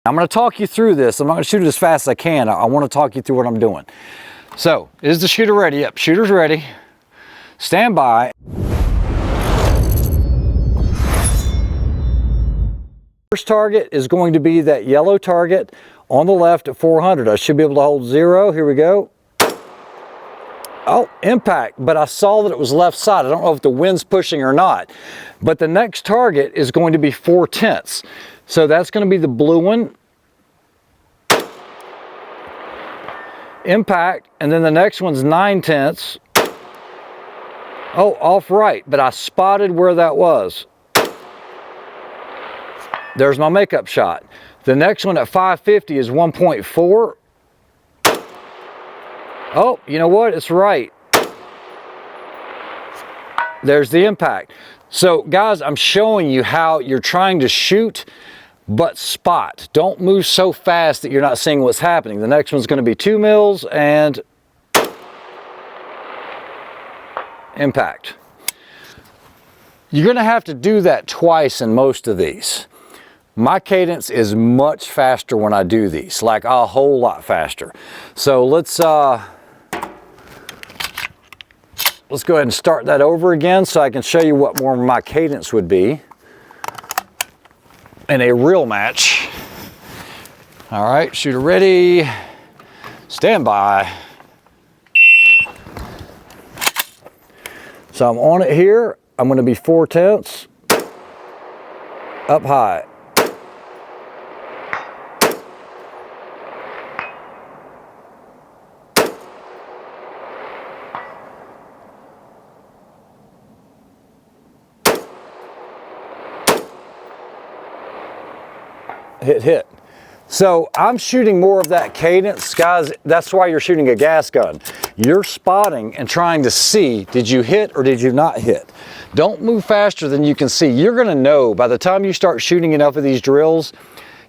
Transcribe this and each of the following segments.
I'm going to talk you through this. I'm not going to shoot it as fast as I can. I want to talk you through what I'm doing. So, is the shooter ready? Yep, shooter's ready. Stand by. First target is going to be that yellow target on the left at 400. I should be able to hold 0. Here we go. Oh, impact, but I saw that it was left side. I don't know if the wind's pushing or not. But the next target is going to be 4/10. So that's going to be the blue one. Impact, and then the next one's 9/10. Oh, off right, but I spotted where that was. There's my makeup shot. The next one at 550 is 1.4. Oh, you know what? It's right. There's the impact. So guys, I'm showing you how you're trying to shoot, but spot. Don't move so fast that you're not seeing what's happening. The next one's going to be 2 mils and impact. You're going to have to do that twice in most of these. My cadence is much faster when I do these, like a whole lot faster. So let's go ahead and start that over again so I can show you what more my cadence would be in a real match. All right, shooter ready, stand by. So I'm on it here. I'm going to be 4/10, up high. Hit. So I'm shooting more of that cadence, guys. That's why you're shooting a gas gun. You're spotting and trying to see, did you hit or did you not hit? Don't move faster than you can see. You're gonna know by the time you start shooting enough of these drills,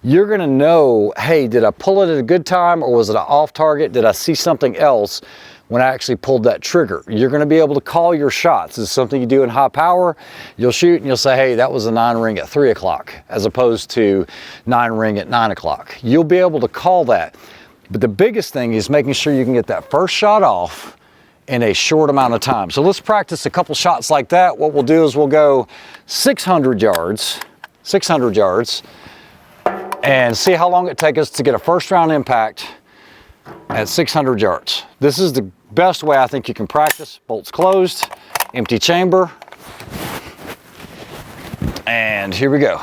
you're gonna know, hey, did I pull it at a good time or was it an off target? Did I see something else when I actually pulled that trigger? You're gonna be able to call your shots. This is something you do in high power. You'll shoot and you'll say, hey, that was a 9 ring at 3 o'clock as opposed to 9 ring at 9 o'clock. You'll be able to call that. But the biggest thing is making sure you can get that first shot off in a short amount of time. So let's practice a couple shots like that. What we'll do is we'll go 600 yards, and see how long it takes us to get a first round impact at 600 yards. This is the best way I think you can practice. Bolts closed, empty chamber, and here we go.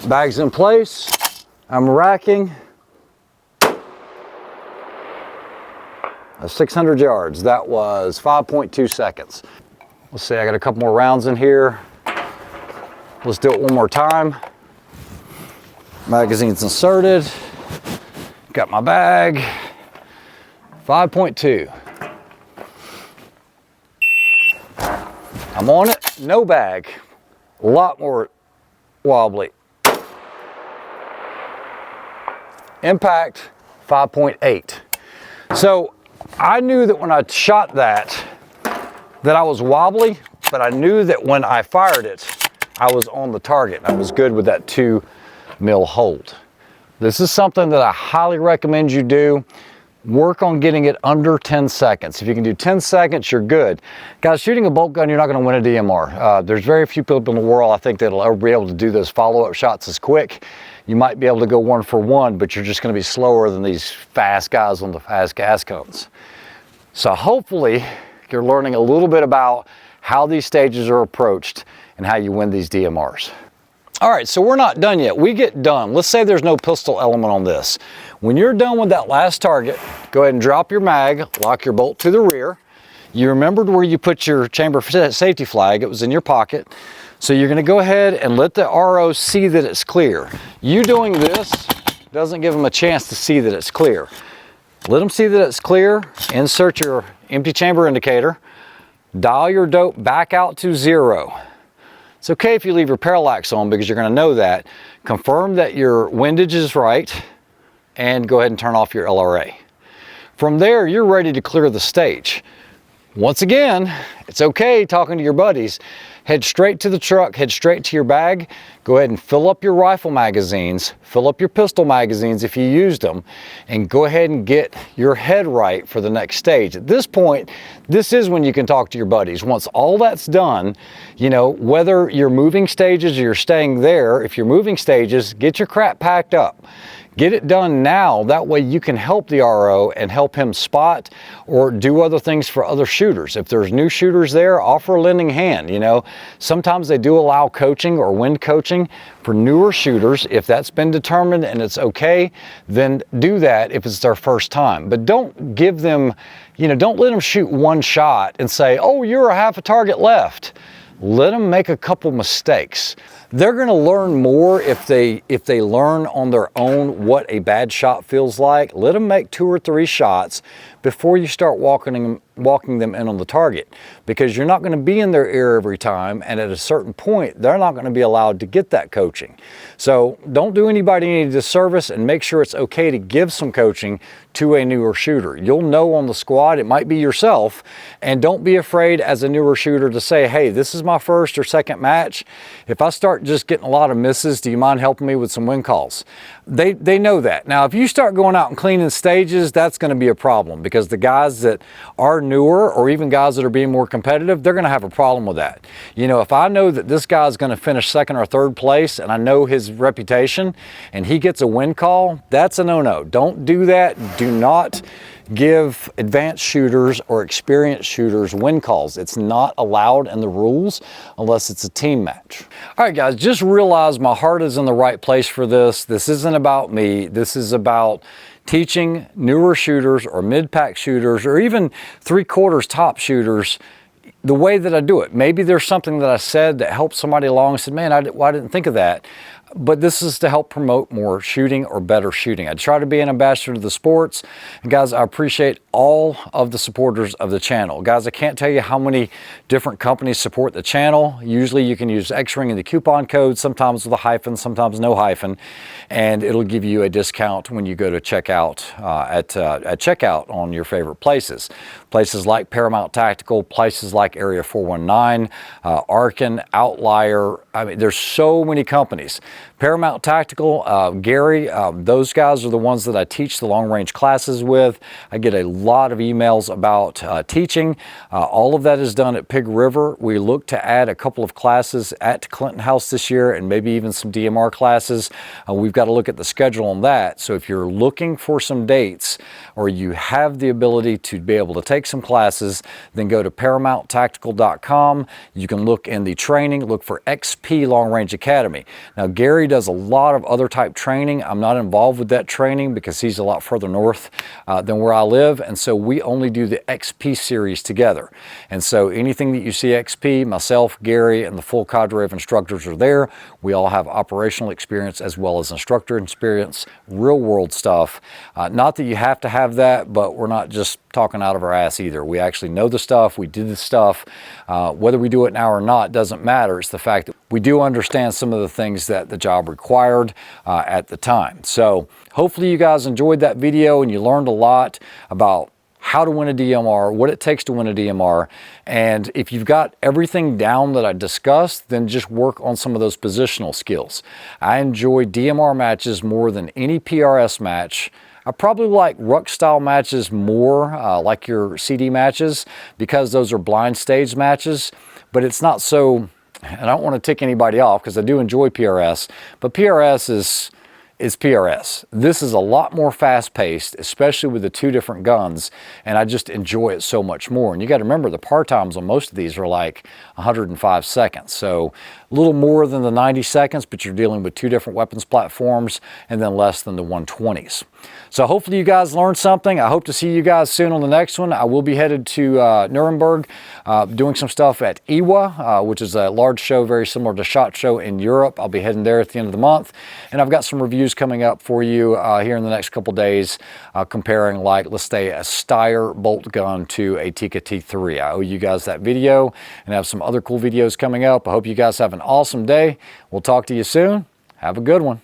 Bags in place, I'm racking. 600 yards, that was 5.2 seconds. Let's see, I got a couple more rounds in here. Let's do it one more time. Magazine's inserted. Got my bag. 5.2. I'm on it, no bag. A lot more wobbly. Impact, 5.8. So I knew that when I shot that I was wobbly, but I knew that when I fired it, I was on the target. I was good with that 2 mil hold. This is something that I highly recommend you do. Work on getting it under 10 seconds. If you can do 10 seconds, you're good. Guys, shooting a bolt gun, you're not gonna win a DMR. There's very few people in the world, I think, that'll ever be able to do those follow-up shots as quick. You might be able to go 1 for 1, but you're just gonna be slower than these fast guys on the fast gas cones. So hopefully, you're learning a little bit about how these stages are approached and how you win these DMRs. All right, so we're not done yet. We get done. Let's say there's no pistol element on this. When you're done with that last target, go ahead and drop your mag, lock your bolt to the rear. You remembered where you put your chamber safety flag. It was in your pocket. So you're gonna go ahead and let the RO see that it's clear. You doing this doesn't give them a chance to see that it's clear. Let them see that it's clear. Insert your empty chamber indicator. Dial your dope back out to 0. It's okay if you leave your parallax on because you're going to know that. Confirm that your windage is right and go ahead and turn off your LRA. From there, you're ready to clear the stage. Once again, it's okay talking to your buddies. Head straight to the truck, head straight to your bag. Go ahead and fill up your rifle magazines, fill up your pistol magazines if you used them, and go ahead and get your head right for the next stage. At this point, this is when you can talk to your buddies. Once all that's done, you know, whether you're moving stages or you're staying there, if you're moving stages, get your crap packed up. Get it done now, that way you can help the RO and help him spot or do other things for other shooters. If there's new shooters there, offer a lending hand, you know. Sometimes they do allow coaching or wind coaching for newer shooters. If that's been determined and it's okay, then do that if it's their first time. But don't give them, you know, don't let them shoot one shot and say, oh, you're a half a target left. Let them make a couple mistakes. They're going to learn more if they learn on their own what a bad shot feels like. Let them make 2 or 3 shots before you start walking them in on the target, because you're not going to be in their ear every time, and at a certain point they're not going to be allowed to get that coaching. So don't do anybody any disservice, and make sure it's okay to give some coaching to a newer shooter. You'll know on the squad, it might be yourself, and don't be afraid as a newer shooter to say, hey, this is my first or second match. If I start just getting a lot of misses, do you mind helping me with some win calls? They know that. Now, if you start going out and cleaning stages, that's going to be a problem, because the guys that are newer, or even guys that are being more competitive, they're going to have a problem with that. You know, if I know that this guy's going to finish 2nd or 3rd place, and I know his reputation, and he gets a win call, that's a no-no. Don't do that. Do not give advanced shooters or experienced shooters win calls. It's not allowed in the rules unless it's a team match. All right, guys, just realize my heart is in the right place for this. This isn't about me. This is about teaching newer shooters or mid-pack shooters or even 3/4 top shooters the way that I do it. Maybe there's something that I said that helped somebody along and said, man, I didn't think of that. But this is to help promote more shooting or better shooting. I try to be an ambassador to the sports. And guys, I appreciate all of the supporters of the channel. Guys, I can't tell you how many different companies support the channel. Usually you can use X-Ring in the coupon code, sometimes with a hyphen, sometimes no hyphen, and it'll give you a discount when you go to checkout at checkout on your favorite places. Places like Paramount Tactical, places like Area 419, Arkin, Outlier. I mean, there's so many companies. Paramount Tactical, Gary, those guys are the ones that I teach the long-range classes with. I get a lot of emails about teaching. All of that is done at Pig River. We look to add a couple of classes at Clinton House this year, and maybe even some DMR classes. We've got to look at the schedule on that. So if you're looking for some dates, or you have the ability to be able to take some classes, then go to ParamountTactical.com. You can look in the training, look for XP Long Range Academy. Now, Gary does a lot of other type training. I'm not involved with that training because he's a lot further north than where I live, and so we only do the XP series together. And so anything that you see XP, myself, Gary, and the full cadre of instructors are there. We all have operational experience as well as instructor experience, real world stuff. Not that you have to have that, but we're not just talking out of our ass either. We actually know the stuff, we do the stuff. Whether we do it now or not doesn't matter. It's the fact that we do understand some of the things that the job required at the time. So hopefully you guys enjoyed that video and you learned a lot about how to win a DMR, what it takes to win a DMR. And if you've got everything down that I discussed, then just work on some of those positional skills. I enjoy DMR matches more than any PRS match. I probably like ruck style matches more, like your CD matches, because those are blind stage matches, but it's not so, and I don't want to tick anybody off because I do enjoy PRS, but PRS is PRS. This is a lot more fast-paced, especially with the 2 different guns, and I just enjoy it so much more. And you got to remember, the par times on most of these are like 105 seconds, so a little more than the 90 seconds, but you're dealing with 2 different weapons platforms, and then less than the 120s. So hopefully you guys learned something. I hope to see you guys soon on the next one. I will be headed to Nuremberg, doing some stuff at IWA, which is a large show very similar to SHOT Show in Europe. I'll be heading there at the end of the month, and I've got some reviews coming up for you here in the next couple days, comparing, like, let's say a Steyr bolt gun to a Tikka T3. I owe you guys that video, and I have some other cool videos coming up. I hope you guys have an awesome day. We'll talk to you soon. Have a good one.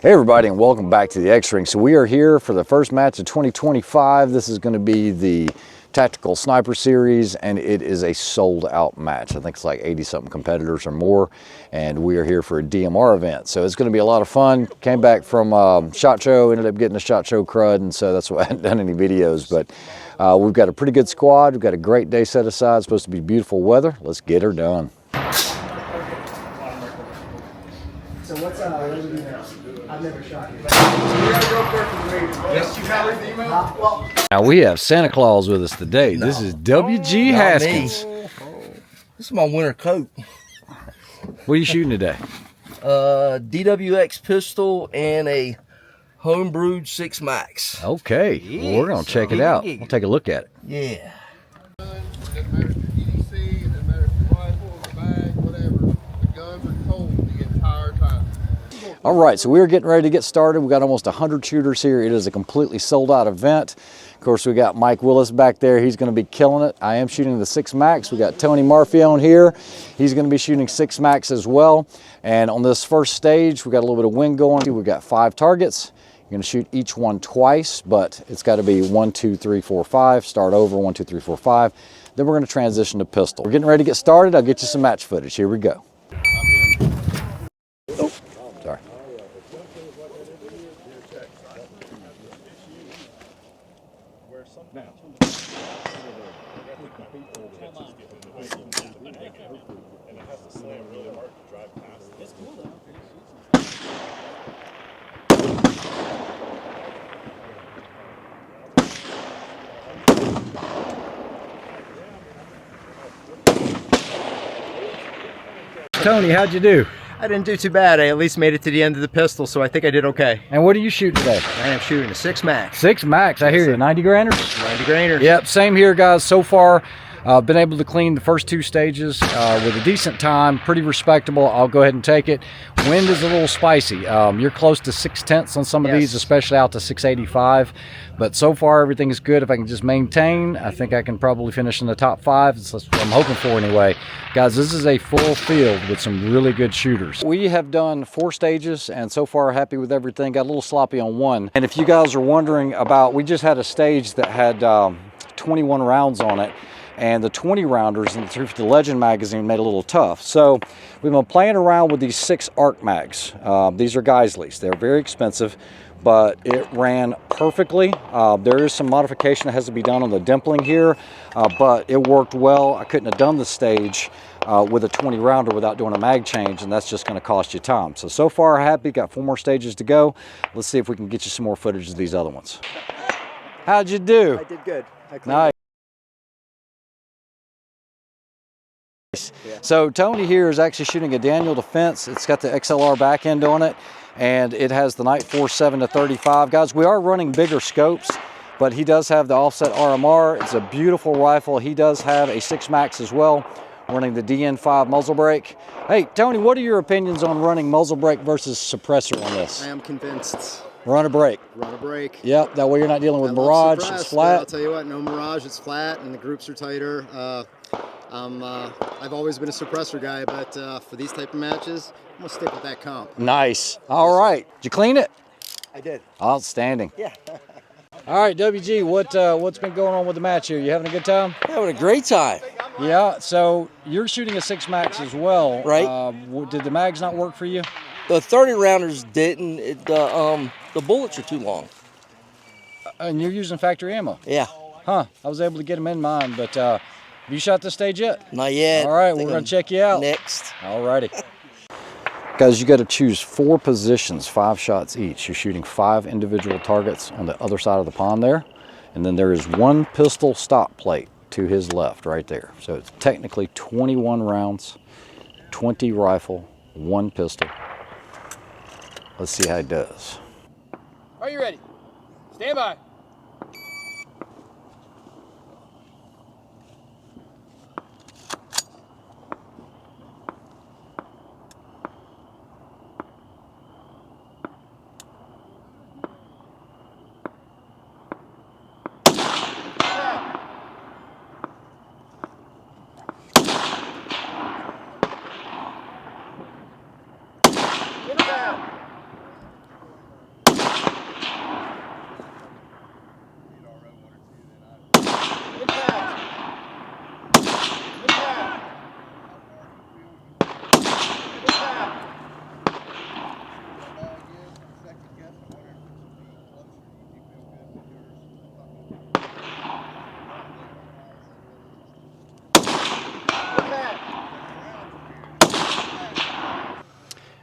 Hey everybody, and welcome back to the X-Ring. So we are here for the first match of 2025. This is going to be the Tactical Sniper Series, and it is a sold out match. I think it's like 80 something competitors or more, and we are here for a DMR event. So it's going to be a lot of fun. Came back from SHOT Show, ended up getting a SHOT Show crud, and so that's why I hadn't done any videos. But we've got a pretty good squad. We've got a great day set aside. It's supposed to be beautiful weather. Let's get her done. So what's I've never shot you. Yes, you have an email? Now we have Santa Claus with us today. No. This is WG Haskins. This is my winter coat. What are you shooting today? DWX pistol and a homebrewed 6 Max. Okay, yeah, well, we're gonna check it out. We'll take a look at it. Yeah. Doesn't matter if you're EDC, it doesn't matter if you're rifle, the bag, whatever. The guns are cold the entire time. All right, so we're getting ready to get started. We've got almost 100 shooters here. It is a completely sold out event. Of course, we got Mike Willis back there. He's going to be killing it. I am shooting the 6 Max. We got Tony Murphy on here. He's going to be shooting 6 Max as well. And on this first stage, we got a little bit of wind going. We've got 5 targets. You're going to shoot each one twice, but it's got to be 1, 2, 3, 4, 5. Start over 1, 2, 3, 4, 5. Then we're going to transition to pistol. We're getting ready to get started. I'll get you some match footage. Here we go. Oh, sorry. Tony, how'd you do? I didn't do too bad. I at least made it to the end of the pistol, so I think I did okay. And what are you shooting today? I am shooting a 6 Max. 6 Max, I hear you. 90 grainer? 90 grainer. Yep, same here, guys. So far, been able to clean the first 2 stages with a decent time, pretty respectable. I'll go ahead and take it. Wind is a little spicy. You're close to 6/10 on some of these, especially out to 685. But so far, everything is good. If I can just maintain, I think I can probably finish in the top 5. That's what I'm hoping for anyway. Guys, this is a full field with some really good shooters. We have done 4 stages, and so far happy with everything. Got a little sloppy on 1. And if you guys are wondering about, we just had a stage that had 21 rounds on it. And the 20 rounders in the 350 Legend magazine made it a little tough. So we've been playing around with these 6 arc mags. These are Geisleys. They're very expensive, but it ran perfectly. There is some modification that has to be done on the dimpling here, but it worked well. I couldn't have done the stage with a 20 rounder without doing a mag change, and that's just gonna cost you time. So far happy, got 4 more stages to go. Let's see if we can get you some more footage of these other ones. How'd you do? I did good. Nice. So Tony here is actually shooting a Daniel Defense. It's got the XLR back end on it, and it has the Night Force 7 to 35. Guys, we are running bigger scopes, but he does have the offset RMR. It's a beautiful rifle. He does have a 6 Max as well, running the DN5 muzzle brake. Hey, Tony, what are your opinions on running muzzle brake versus suppressor on this? I am convinced. Run a brake. Run a brake. Yep, that way you're not dealing with Mirage. It's flat. I'll tell you what, no Mirage, it's flat, and the groups are tighter. I've always been a suppressor guy, but for these type of matches, I'm gonna stick with that comp. Nice. All right. Did you clean it? I did. Outstanding. Yeah. All right, WG, what's been going on with the match here? You having a good time? Having a great time. Yeah. So you're shooting a 6 Max as well, right? Did the mags not work for you? The 30 rounders didn't. The bullets are too long. And you're using factory ammo? Yeah. Huh. I was able to get them in mine, but have you shot this stage yet? Not yet. All right, we're going to check you out. Next. All righty. Guys, you got to choose 4 positions, 5 shots each. You're shooting 5 individual targets on the other side of the pond there. And then there is 1 pistol stop plate to his left right there. So it's technically 21 rounds, 20 rifle, 1 pistol. Let's see how it does. Are you ready? Stand by.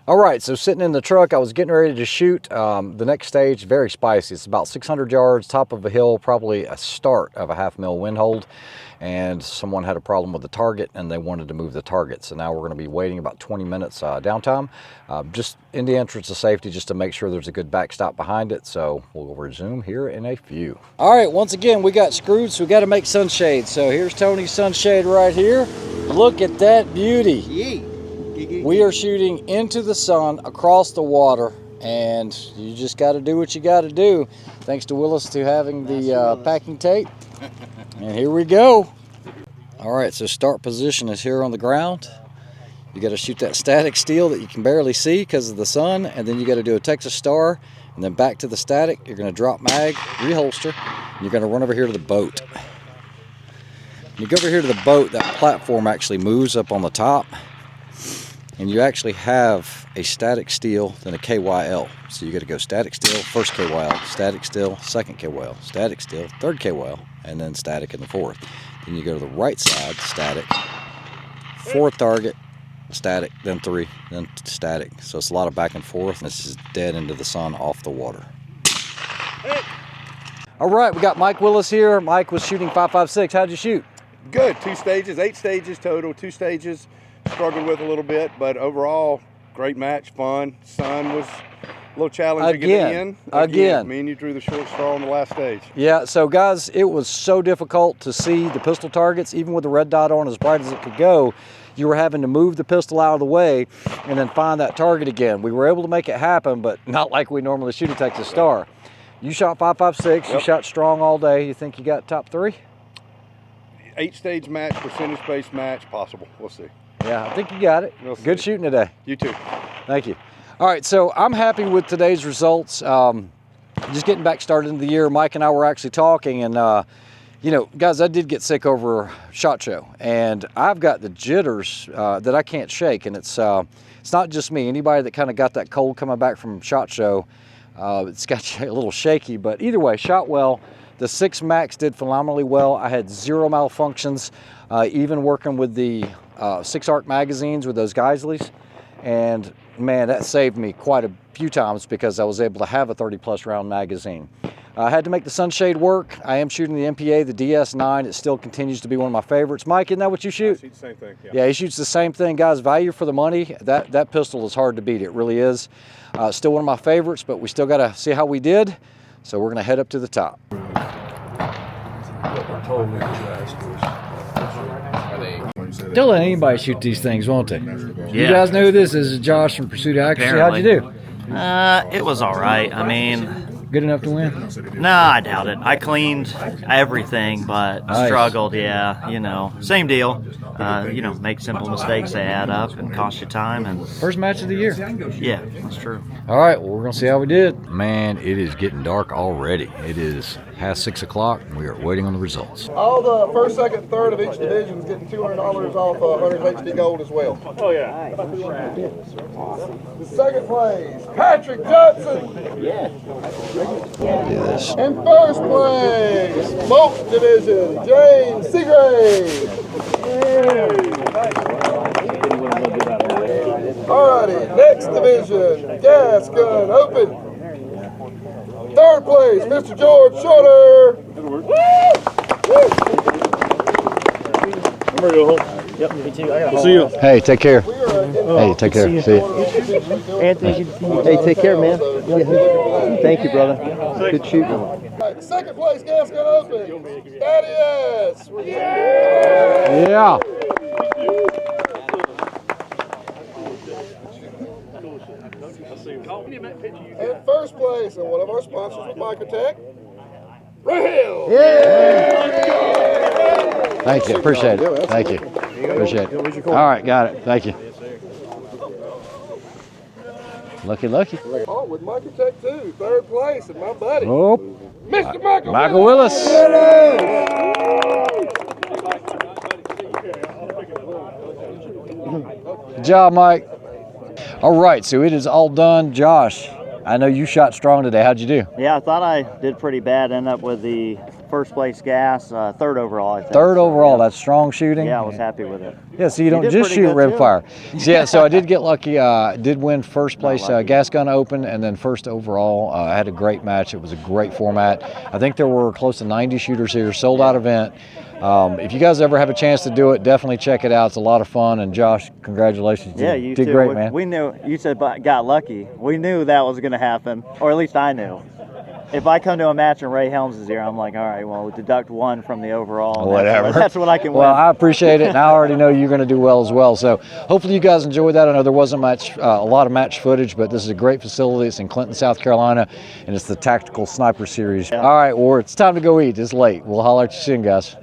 All right, so sitting in the truck, I was getting ready to shoot the next stage, very spicy. It's about 600 yards, top of a hill, probably a start of a 1/2 mil wind hold. And someone had a problem with the target and they wanted to move the target. So now we're going to be waiting about 20 minutes downtime, just in the interest of safety, just to make sure there's a good backstop behind it. So we'll resume here in a few. All right, once again, we got screwed, so we got to make sunshade. So here's Tony's sunshade right here. Look at that beauty. We are shooting into the sun across the water, and you just got to do what you got to do. Thanks to Willis to having the packing tape. And here we go. All right, so start position is here on the ground. You got to shoot that static steel that you can barely see because of the sun, and then you got to do a Texas Star, and then back to the static. You're going to drop mag, reholster, and you're going to run over here to the boat. When you go over here to the boat, that platform actually moves up on the top, and you actually have a static steel, then a KYL. So you got to go static steel, first KYL, static steel, second KYL, static steel, third KYL, and then static in the fourth. Then you go to the right side, static, fourth target, static, then three, then static. So it's a lot of back and forth, and this is dead into the sun off the water. All right, we got Mike Willis here. Mike was shooting 5.56. How'd you shoot? Good, 2 stages, 8 stages total, 2 stages. Struggled with a little bit, but overall, great match, fun. Sun was a little challenging Again. Me and you drew the short straw on the last stage. Yeah, so guys, it was so difficult to see the pistol targets, even with the red dot on as bright as it could go. You were having to move the pistol out of the way and then find that target again. We were able to make it happen, but not like we normally shoot a Texas Star. You shot 5.56, Yep. You shot strong all day. You think you got top 3? 8-stage match, percentage-based match, possible. We'll see. Yeah, I think you got it. We'll see. Good shooting today. You too. Thank you. All right, so I'm happy with today's results. Just getting back started in the year, Mike and I were actually talking, and you know, guys, I did get sick over SHOT Show, and I've got the jitters that I can't shake, and it's not just me. Anybody that kind of got that cold coming back from SHOT Show, it's got you a little shaky, but either way, shot well. The 6 Max did phenomenally well. I had 0 malfunctions, even working with the 6 ARC magazines with those Geisleys, and man, that saved me quite a few times because I was able to have a 30+ round magazine. I had to make the sunshade work. I am shooting the MPA, the DS9. It still continues to be one of my favorites. Mike, isn't that what you shoot? I shoot the same thing. Yeah, he shoots the same thing, guys. Value for the money. That pistol is hard to beat. It really is. Still one of my favorites, but we still got to see how we did. So we're going to head up to the top. They'll let anybody shoot these things, won't they? Yeah. You guys know who this is. Josh from Pursuit of Accuracy. Apparently. How'd you do? It was all right. I mean, Good enough to win? no, I doubt it. I cleaned everything, but Nice. struggled. Yeah, you know, same deal. You know, make simple mistakes, they add up and cost you time. And First match of the year. yeah, that's true. All right, well, we're going to see how we did. Man, it is getting dark already. It is past 6 o'clock, and we are waiting on the results. All the first, second, third of each division is getting $200 off Hunter's HD Gold as well. Oh, yeah. The second place, Patrick Johnson. In first place, Boat Division, James Seagrave. Alrighty, next division, Gas Gun Open. Third place, Mr. George Shorter. See you. Hey, take care. Hey, take care. See you. Anthony, hey, take care, man. Thank you, brother. Good shooting. Second place, Gas Gun Open, Thaddeus. Yeah. And first place, and one of our sponsors with Microtech, Rahil. Thank you. Appreciate it. Thank you. Appreciate it. All right, got it. Thank you. Lucky, lucky. Oh, with Microtech too, third place, and my buddy, Oh, Mr. Michael. Michael Willis. Good job, Mike. All right, so it is all done. Josh, I know you shot strong today. How'd you do? Yeah, I thought I did pretty bad. Ended up with the first place gas, third overall, I think. Third So, overall, yeah. that's strong shooting. Yeah, I was happy with it. Yeah, so you don't did just pretty shoot good, rim too. fire. So, yeah, so I did get lucky. Did win first place lucky. gas gun open and then first overall. I had a great match. It was a great format. I think there were close to 90 shooters here, sold out event. If you guys ever have a chance to do it, definitely check it out. It's a lot of fun. And Josh, congratulations. Yeah, you you did too. great, man. We knew, you said got lucky. We knew that was going to happen, or at least I knew. If I come to a match and Ray Helms is here, I'm like, all right, well, deduct 1 from the overall. and Whatever. That's what I can Well, win. I appreciate it, and I already know you're going to do well as well. So hopefully you guys enjoyed that. I know there wasn't a lot of match footage, but this is a great facility. It's in Clinton, South Carolina, and it's the Tactical Sniper Series. Yeah. All right, well, it's time to go eat. It's late. We'll holler at you soon, guys.